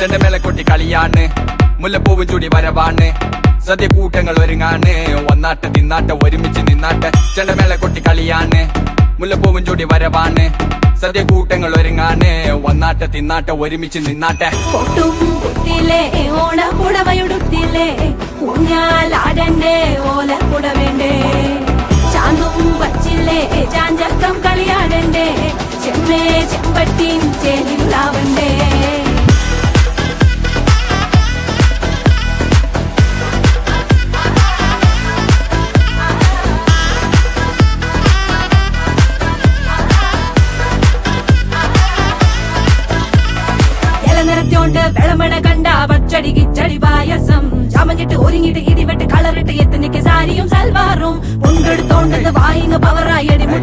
ചെണ്ടമേള കൊട്ടി കളിയാണ്, മുല്ലപ്പൂവും ചൂടി വരവാണ്, സദ്യ കൂട്ടങ്ങൾ ഒരുങ്ങാണ്, വന്നാട്ടെ തിന്നാട്ടെ ഒരുമിച്ച് നിന്നാട്ടെ. ചെണ്ടമേള കൊട്ടി കളിയാണ്, മുല്ലപ്പൂവും ചൂടി വരവാണ്, സദ്യ കൂട്ടങ്ങൾ ഒരുങ്ങാണ്, വന്നാട്ടെ തിന്നാട്ടെ ഒരുമിച്ച് നിന്നാട്ടെ. കൊട്ടും കുത്തിയിലെ ഓണ പുടവയുടുത്തില്ലേ, ഊഞ്ഞാലാടണ്ടേ ഓല പുടവേണ്ടേ, ചാന്തും വച്ചില്ലേ ചാഞ്ചക്കം കളിയാടണ്ടേ, ചെമ്മേ ചെമ്പട്ടിൻ ചേലിലാവണ്ടേ. നിറത്തോണ്ട് വെളമണ കണ്ട പച്ചടി കിച്ചടി പായസം, ചാമഞ്ഞിട്ട് ഒരുങ്ങിട്ട് ഇടിവെട്ട് കളറിട്ട് എത്തുനിക്ക് സാരിയും സൽവാറും, മുണ്ടെടുത്തോണ്ടത് വായിങ് പവറായി അടിമുടി